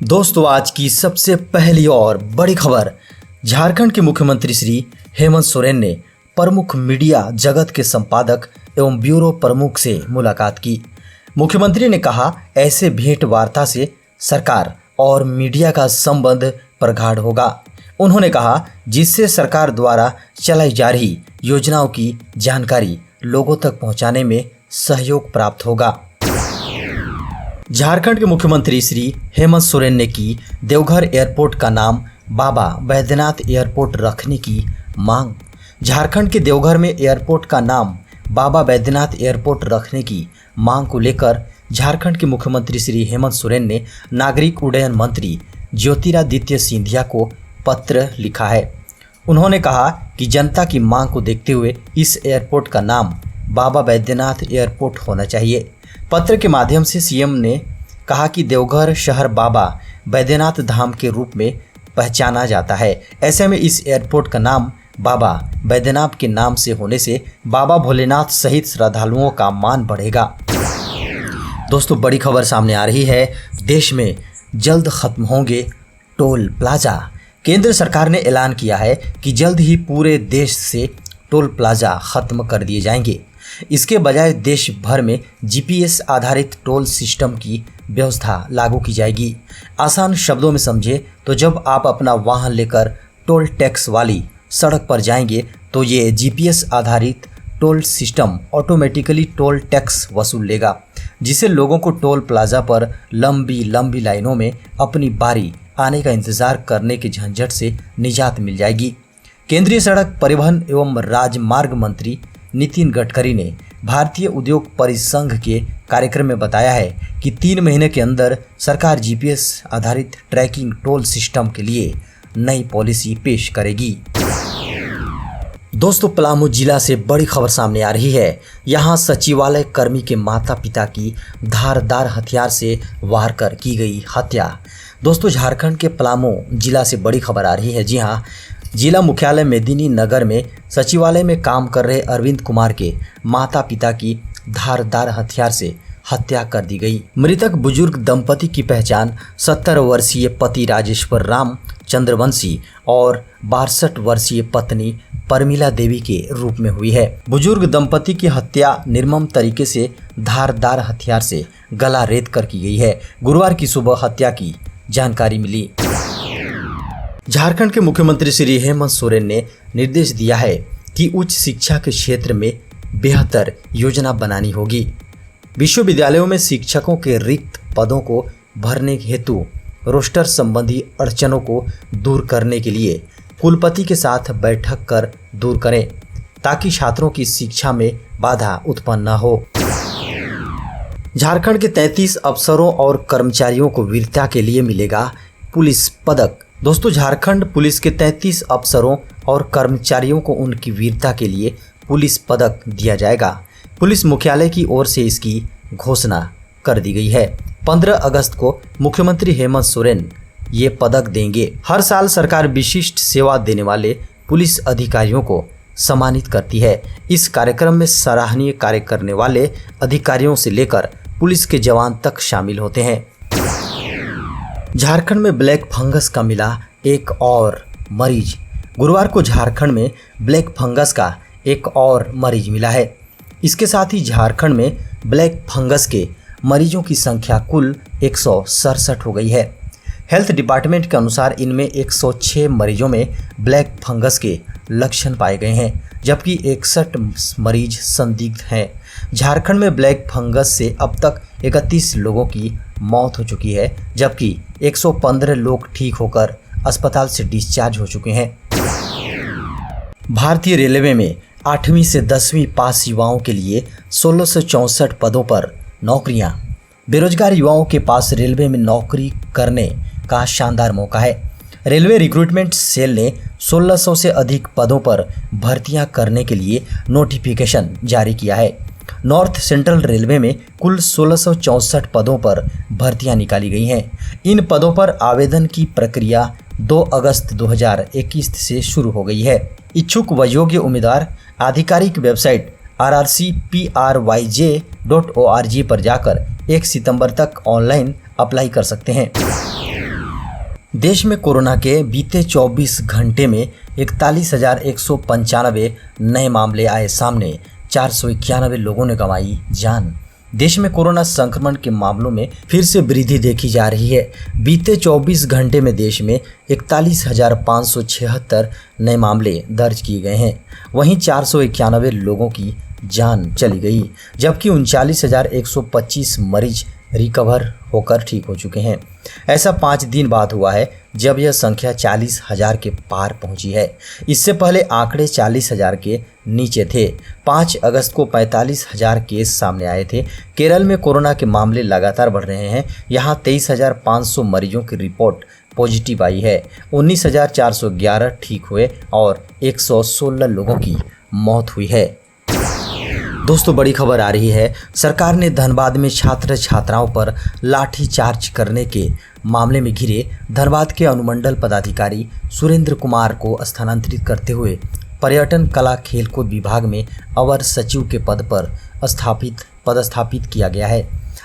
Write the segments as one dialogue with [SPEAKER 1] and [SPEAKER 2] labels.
[SPEAKER 1] दोस्तों, आज की सबसे पहली और बड़ी खबर। झारखंड के मुख्यमंत्री श्री हेमंत सोरेन ने प्रमुख मीडिया जगत के संपादक एवं ब्यूरो प्रमुख से मुलाकात की। मुख्यमंत्री ने कहा, ऐसे भेंट वार्ता से सरकार और मीडिया का संबंध प्रगाढ़ होगा। उन्होंने कहा, जिससे सरकार द्वारा चलाई जा रही योजनाओं की जानकारी लोगों तक पहुंचाने में सहयोग प्राप्त होगा। झारखंड के मुख्यमंत्री श्री हेमंत सोरेन ने की देवघर एयरपोर्ट का नाम बाबा बैद्यनाथ एयरपोर्ट रखने की मांग। झारखंड के देवघर में एयरपोर्ट का नाम बाबा बैद्यनाथ एयरपोर्ट रखने की मांग को लेकर झारखंड के मुख्यमंत्री श्री हेमंत सोरेन ने नागरिक उड्डयन मंत्री ज्योतिरादित्य सिंधिया को पत्र लिखा है। उन्होंने कहा कि जनता की मांग को देखते हुए इस एयरपोर्ट का नाम बाबा बैद्यनाथ एयरपोर्ट होना चाहिए। पत्र के माध्यम से सीएम ने कहा कि देवघर शहर बाबा बैद्यनाथ धाम के रूप में पहचाना जाता है। ऐसे में इस एयरपोर्ट का नाम बाबा बैद्यनाथ के नाम से होने से बाबा भोलेनाथ सहित श्रद्धालुओं का मान बढ़ेगा। दोस्तों, बड़ी खबर सामने आ रही है। देश में जल्द खत्म होंगे टोल प्लाजा। केंद्र सरकार ने ऐलान किया है कि जल्द ही पूरे देश से टोल प्लाजा खत्म कर दिए जाएंगे। इसके बजाय देश भर में जीपीएस आधारित टोल सिस्टम की व्यवस्था लागू की जाएगी। आसान शब्दों में समझे तो जब आप अपना वाहन लेकर टोल टैक्स वाली सड़क पर जाएंगे तो ये जीपीएस आधारित toll system automatically toll tax वसूल लेगा, जिससे लोगों को टोल प्लाजा पर लंबी लंबी लाइनों में अपनी बारी आने का इंतजार करने के झंझट से निजात मिल जाएगी। केंद्रीय सड़क परिवहन एवं राजमार्ग मंत्री नितिन गडकरी ने भारतीय उद्योग परिसंघ के कार्यक्रम में बताया है कि 3 महीने के अंदर सरकार जीपीएस आधारित ट्रैकिंग टोल सिस्टम के लिए नई पॉलिसी पेश करेगी। दोस्तों, पलामू जिला से बड़ी खबर सामने आ रही है। यहां सचिवालय कर्मी के माता पिता की धारदार हथियार से वार कर की गई हत्या। दोस्तों, झारखंड के पलामू जिला से बड़ी खबर आ रही है। जी हां, जिला मुख्यालय मेदिनी नगर में सचिवालय में काम कर रहे अरविंद कुमार के माता पिता की धारदार हथियार से हत्या कर दी गई। मृतक बुजुर्ग दंपति की पहचान 70 वर्षीय पति राजेश्वर राम चंद्रवंशी और 62 वर्षीय पत्नी परमिला देवी के रूप में हुई है। बुजुर्ग दंपति की हत्या निर्मम तरीके से धारदार हथियार से गला रेत कर की गई है। गुरुवार की सुबह हत्या की जानकारी मिली। झारखंड के मुख्यमंत्री श्री हेमंत सोरेन ने निर्देश दिया है कि उच्च शिक्षा के क्षेत्र में बेहतर योजना बनानी होगी। विश्वविद्यालयों में शिक्षकों के रिक्त पदों को भरने हेतु रोस्टर संबंधी अड़चनों को दूर करने के लिए कुलपति के साथ बैठक कर दूर करें, ताकि छात्रों की शिक्षा में बाधा उत्पन्न न हो। झारखंड के 33 अफसरों और कर्मचारियों को वीरता के लिए मिलेगा पुलिस पदक। दोस्तों, झारखंड पुलिस के 33 अफसरों और कर्मचारियों को उनकी वीरता के लिए पुलिस पदक दिया जाएगा। पुलिस मुख्यालय की ओर से इसकी घोषणा कर दी गई है। 15 अगस्त को मुख्यमंत्री हेमंत सोरेन ये पदक देंगे। हर साल सरकार विशिष्ट सेवा देने वाले पुलिस अधिकारियों को सम्मानित करती है। इस कार्यक्रम में सराहनीय कार्य करने वाले अधिकारियों से लेकर पुलिस के जवान तक शामिल होते हैं। झारखंड में ब्लैक फंगस का मिला एक और मरीज। गुरुवार को झारखंड में ब्लैक फंगस का एक और मरीज मिला है। इसके साथ ही झारखंड में ब्लैक फंगस के मरीजों की संख्या कुल 167 हो गई है। हेल्थ डिपार्टमेंट के अनुसार इनमें 106 मरीजों में ब्लैक फंगस के लक्षण पाए गए हैं, जबकि 61 मरीज संदिग्ध हैं। झारखंड में ब्लैक फंगस से अब तक 31 लोगों की मौत हो चुकी है, जबकि 115 लोग ठीक होकर अस्पताल से डिस्चार्ज हो चुके हैं। भारतीय रेलवे में 8वीं से 10वीं पास युवाओं के लिए 1664 पदों पर नौकरियां। बेरोजगार युवाओं के पास रेलवे में नौकरी करने का शानदार मौका है। रेलवे रिक्रूटमेंट सेल ने 1600 से अधिक पदों पर भर्तियां करने के लिए नोटिफिकेशन जारी किया है। नॉर्थ सेंट्रल रेलवे में कुल 1664 पदों पर भर्तियां निकाली गई हैं। इन पदों पर आवेदन की प्रक्रिया 2 अगस्त 2021 से शुरू हो गई है। इच्छुक व योग्य उम्मीदवार आधिकारिक वेबसाइट rrcpryj.org पर जाकर 1 सितंबर तक ऑनलाइन अप्लाई कर सकते हैं। देश में कोरोना के बीते 24 घंटे में 41,195 नए मामले आए सामने। 491 लोगों ने गंवाई जान। देश में कोरोना संक्रमण के मामलों में फिर से वृद्धि देखी जा रही है। बीते 24 घंटे में देश में 41,576 नए मामले दर्ज किए गए हैं। वहीं 491 लोगों की जान चली गई, जबकि 39,125 मरीज रिकवर होकर ठीक हो चुके हैं। ऐसा 5 दिन बाद हुआ है जब यह संख्या 40,000 के पार पहुंची है। इससे पहले आंकड़े 40,000 के नीचे थे। 5 अगस्त को 45,000 केस सामने आए थे। केरल में कोरोना के मामले लगातार बढ़ रहे हैं। यहां 23,500 मरीजों की रिपोर्ट पॉजिटिव आई है। 19,411 ठीक हुए और 116 लोगों की मौत हुई है। दोस्तों, बड़ी खबर आ रही है। सरकार ने धनबाद में छात्र छात्राओं पर लाठीचार्ज करने के मामले में घिरे धनबाद के अनुमंडल पदाधिकारी सुरेंद्र कुमार को स्थानांतरित करते हुए पर्यटन कला खेलकूद विभाग में अवर सचिव के पद पर पदस्थापित किया गया है।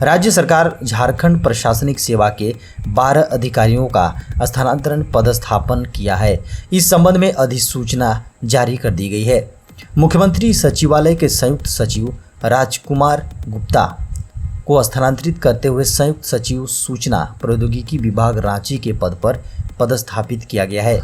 [SPEAKER 1] राज्य सरकार झारखंड प्रशासनिक सेवा के 12 अधिकारियों का स्थानांतरण पदस्थापन किया है। इस संबंध में अधिसूचना जारी कर दी गई है। मुख्यमंत्री सचिवालय के संयुक्त सचिव राजकुमार गुप्ता को स्थानांतरित करते हुए संयुक्त सचिव सूचना प्रौद्योगिकी विभाग रांची के पद पर पदस्थापित किया गया है।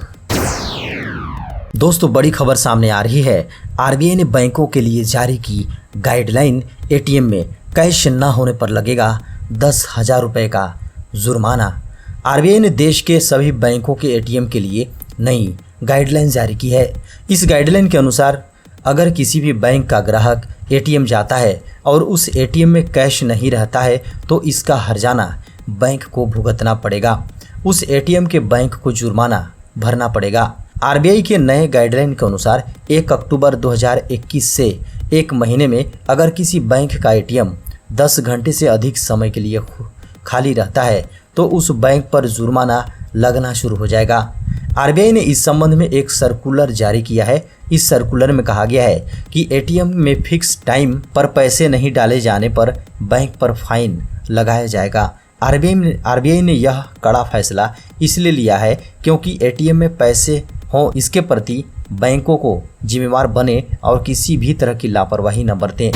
[SPEAKER 1] दोस्तों, बड़ी खबर सामने आ रही है। आरबीआई ने बैंकों के लिए जारी की गाइडलाइन। एटीएम में कैश न होने पर लगेगा 10,000 रुपये का जुर्माना। आरबीआई ने देश के सभी बैंकों के एटीएम के लिए नई गाइडलाइन जारी की है। इस गाइडलाइन के अनुसार अगर किसी भी बैंक का ग्राहक एटीएम जाता है और उस एटीएम में कैश नहीं रहता है तो इसका हर्जाना बैंक को भुगतना पड़ेगा। उस एटीएम के बैंक को जुर्माना भरना पड़ेगा। आरबीआई के नए गाइडलाइन के अनुसार 1 अक्टूबर 2021 से 1 महीने में अगर किसी बैंक का एटीएम 10 घंटे से अधिक समय के लिए खाली रहता है तो उस बैंक पर जुर्माना लगना शुरू हो जाएगा। आरबीआई ने इस संबंध में एक सर्कुलर जारी किया है। इस सर्कुलर में कहा गया है कि एटीएम में फिक्स टाइम पर पैसे नहीं डाले जाने पर बैंक पर फाइन लगाया जाएगा। आरबीआई ने यह कड़ा फैसला इसलिए लिया है क्योंकि एटीएम में पैसे हों, इसके प्रति बैंकों को जिम्मेवार बने और किसी भी तरह की लापरवाही न बरतें।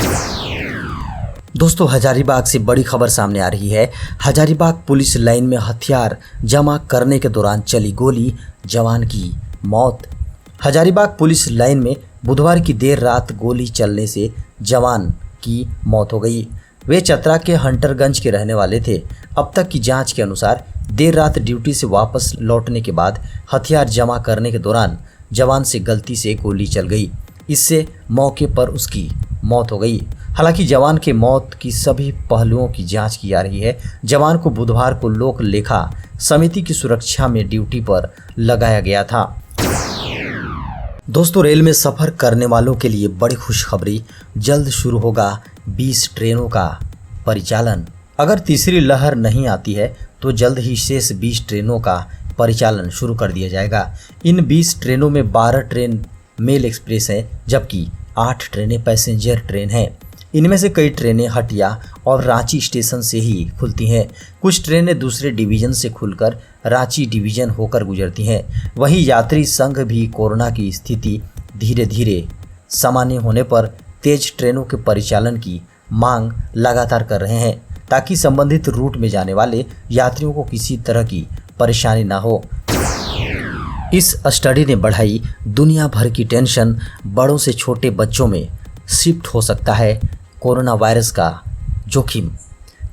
[SPEAKER 1] दोस्तों, हजारीबाग से बड़ी खबर सामने आ रही है। हजारीबाग पुलिस लाइन में हथियार जमा करने के दौरान चली गोली, जवान की मौत। हजारीबाग पुलिस लाइन में बुधवार की देर रात गोली चलने से जवान की मौत हो गई। वे चतरा के हंटरगंज के रहने वाले थे। अब तक की जांच के अनुसार देर रात ड्यूटी से वापस लौटने के बाद हथियार जमा करने के दौरान जवान से गलती से गोली चल गई। इससे मौके पर उसकी मौत हो गई। हालांकि जवान के मौत की सभी पहलुओं की जांच की जा रही है। जवान को बुधवार को लोक लेखा समिति की सुरक्षा में ड्यूटी पर लगाया गया था। दोस्तों, रेल में सफर करने वालों के लिए बड़ी खुशखबरी। जल्द शुरू होगा 20 ट्रेनों का परिचालन। अगर तीसरी लहर नहीं आती है तो जल्द ही शेष 20 ट्रेनों का परिचालन शुरू कर दिया जाएगा। इन 20 ट्रेनों में 12 ट्रेन मेल एक्सप्रेस हैं, जबकि 8 ट्रेनें पैसेंजर ट्रेन हैं। इनमें से कई ट्रेनें हटिया और रांची स्टेशन से ही खुलती हैं। कुछ ट्रेनें दूसरे डिवीजन से खुलकर रांची डिवीजन होकर गुजरती हैं। वहीं यात्री संघ भी कोरोना की स्थिति धीरे धीरे सामान्य होने पर तेज ट्रेनों के परिचालन की मांग लगातार कर रहे हैं ताकि संबंधित रूट में जाने वाले यात्रियों को किसी तरह की परेशानी न हो। इस स्टडी ने बढ़ाई दुनिया भर की टेंशन। बड़ों से छोटे बच्चों में शिफ्ट हो सकता है कोरोना वायरस का जोखिम।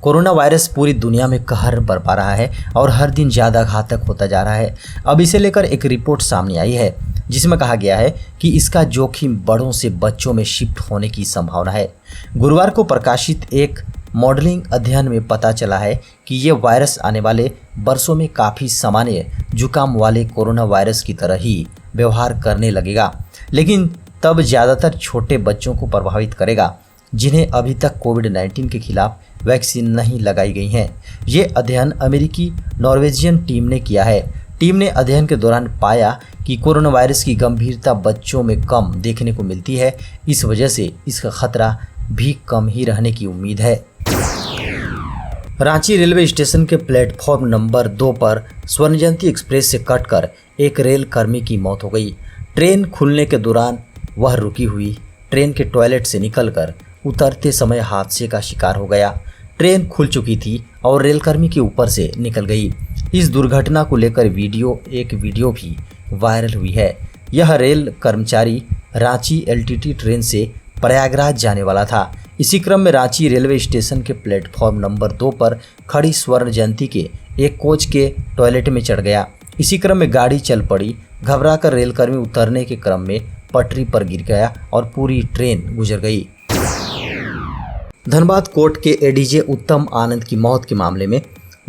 [SPEAKER 1] कोरोना वायरस पूरी दुनिया में कहर बरपा रहा है और हर दिन ज़्यादा घातक होता जा रहा है। अब इसे लेकर एक रिपोर्ट सामने आई है जिसमें कहा गया है कि इसका जोखिम बड़ों से बच्चों में शिफ्ट होने की संभावना है। गुरुवार को प्रकाशित एक मॉडलिंग अध्ययन में पता चला है कि ये वायरस आने वाले वर्षों में काफ़ी सामान्य जुकाम वाले कोरोना वायरस की तरह ही व्यवहार करने लगेगा, लेकिन तब ज़्यादातर छोटे बच्चों को प्रभावित करेगा जिन्हें अभी तक कोविड-19 के खिलाफ वैक्सीन नहीं लगाई गई हैं। ये अध्ययन अमेरिकी नॉर्वेजियन टीम ने किया है। टीम ने अध्ययन के दौरान पाया कि कोरोना वायरस की गंभीरता बच्चों में कम देखने को मिलती है। इस वजह से इसका खतरा भी कम ही रहने की उम्मीद है। रांची रेलवे स्टेशन के प्लेटफॉर्म नंबर 2 पर स्वर्ण जयंती एक्सप्रेस से कटकर एक रेल कर्मी की मौत हो गई। ट्रेन खुलने के दौरान वह रुकी हुई ट्रेन के टॉयलेट से निकलकर उतरते समय हादसे का शिकार हो गया। ट्रेन खुल चुकी थी और रेलकर्मी के ऊपर से निकल गई। इस दुर्घटना को लेकर एक वीडियो भी वायरल हुई है। यह रेल कर्मचारी रांची एलटीटी ट्रेन से प्रयागराज जाने वाला था। इसी क्रम में रांची रेलवे स्टेशन के प्लेटफॉर्म नंबर 2 पर खड़ी स्वर्ण जयंती के एक कोच के टॉयलेट में चढ़ गया। इसी क्रम में गाड़ी चल पड़ी। घबराकर रेलकर्मी उतरने के क्रम में पटरी पर गिर गया और पूरी ट्रेन गुजर गई। धनबाद कोर्ट के एडीजे उत्तम आनंद की मौत के मामले में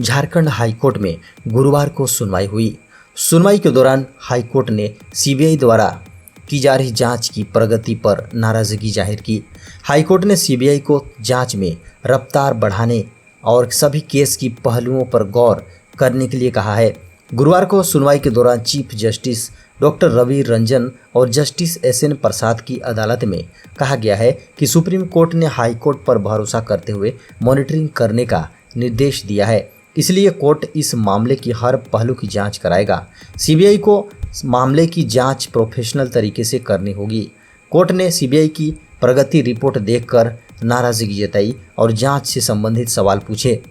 [SPEAKER 1] झारखंड हाईकोर्ट में गुरुवार को सुनवाई हुई। सुनवाई के दौरान हाईकोर्ट ने सीबीआई द्वारा की जा रही जांच की प्रगति पर नाराजगी जाहिर की। हाईकोर्ट ने सीबीआई को जांच में रफ्तार बढ़ाने और सभी केस की पहलुओं पर गौर करने के लिए कहा है। गुरुवार को सुनवाई के दौरान chief justice doctor Ravi Ranjan और जस्टिस एसएन प्रसाद की अदालत में कहा गया है कि सुप्रीम कोर्ट ने हाईकोर्ट पर भरोसा करते हुए मॉनिटरिंग करने का निर्देश दिया है, इसलिए कोर्ट इस मामले की हर पहलू की जांच कराएगा। सीबीआई को मामले की जांच प्रोफेशनल तरीके से करनी होगी। कोर्ट ने सीबीआई की प्रगति रिपोर्ट देखकर नाराजगी जताई और जांच से संबंधित सवाल पूछे।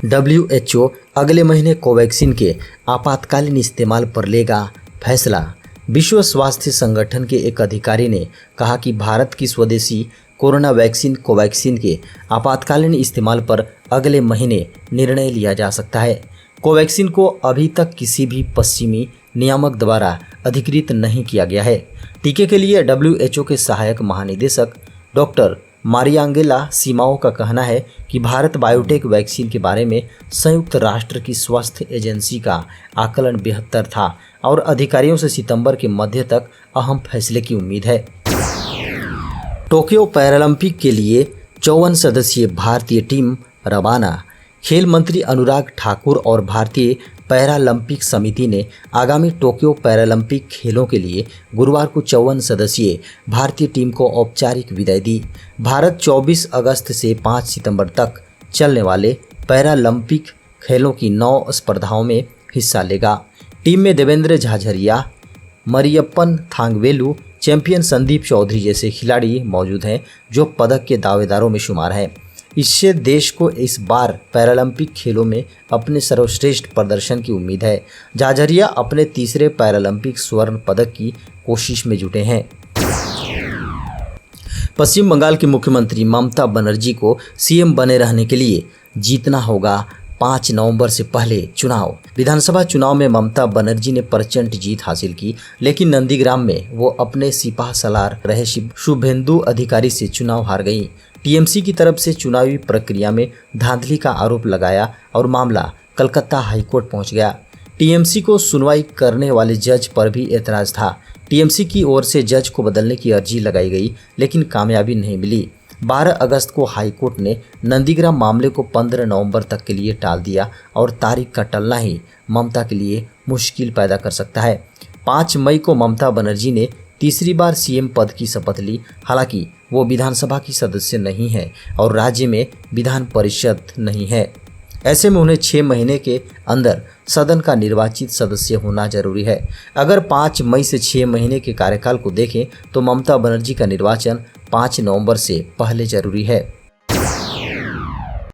[SPEAKER 1] WHO अगले महीने कोवैक्सीन के आपातकालीन इस्तेमाल पर लेगा फैसला। विश्व स्वास्थ्य संगठन के एक अधिकारी ने कहा कि भारत की स्वदेशी कोरोना वैक्सीन कोवैक्सीन के आपातकालीन इस्तेमाल पर अगले महीने निर्णय लिया जा सकता है। कोवैक्सीन को अभी तक किसी भी पश्चिमी नियामक द्वारा अधिकृत नहीं किया गया है। टीके के लिए WHO के सहायक महानिदेशक डॉक्टर मारियांगेला सीमाओ का कहना है कि भारत बायोटेक वैक्सीन के बारे में संयुक्त राष्ट्र की स्वास्थ्य एजेंसी का आकलन बेहतर था और अधिकारियों से सितंबर के मध्य तक अहम फैसले की उम्मीद है। टोक्यो पैरालंपिक के लिए 54 सदस्यीय भारतीय टीम रवाना। खेल मंत्री अनुराग ठाकुर और भारतीय पैरालंपिक समिति ने आगामी टोक्यो पैरालंपिक खेलों के लिए गुरुवार को 54 सदस्यीय भारतीय टीम को औपचारिक विदाई दी। भारत 24 अगस्त से 5 सितंबर तक चलने वाले पैरालंपिक खेलों की 9 स्पर्धाओं में हिस्सा लेगा। टीम में देवेंद्र झाझरिया, मरियप्पन थांगवेलु, चैंपियन संदीप चौधरी जैसे खिलाड़ी मौजूद हैं जो पदक के दावेदारों में शुमार हैं। इससे देश को इस बार पैरालंपिक खेलों में अपने सर्वश्रेष्ठ प्रदर्शन की उम्मीद है। झाझरिया अपने तीसरे पैरालंपिक स्वर्ण पदक की कोशिश में जुटे हैं। पश्चिम बंगाल की मुख्यमंत्री ममता बनर्जी को सीएम बने रहने के लिए जीतना होगा 5 नवंबर से पहले चुनाव। विधानसभा चुनाव में ममता बनर्जी ने प्रचंड जीत हासिल की, लेकिन नंदीग्राम में वो अपने सिपाह सलार रहे शुभेंदु अधिकारी से चुनाव हार गई। टीएमसी की तरफ से चुनावी प्रक्रिया में धांधली का आरोप लगाया और मामला कलकत्ता हाईकोर्ट पहुंच गया। टीएमसी को सुनवाई करने वाले जज पर भी एतराज था। टीएमसी की ओर से जज को बदलने की अर्जी लगाई गई, लेकिन कामयाबी नहीं मिली। 12 अगस्त को हाईकोर्ट ने नंदीग्राम मामले को 15 नवंबर तक के लिए टाल दिया और तारीख का टलना ही ममता के लिए मुश्किल पैदा कर सकता है। 5 मई को ममता बनर्जी ने तीसरी बार सीएम पद की शपथ ली। हालांकि वो विधानसभा की सदस्य नहीं है और राज्य में विधान परिषद नहीं है। ऐसे में उन्हें 6 महीने के अंदर सदन का निर्वाचित सदस्य होना जरूरी है। अगर 5 मई से 6 महीने के कार्यकाल को देखें तो ममता बनर्जी का निर्वाचन 5 नवंबर से पहले जरूरी है।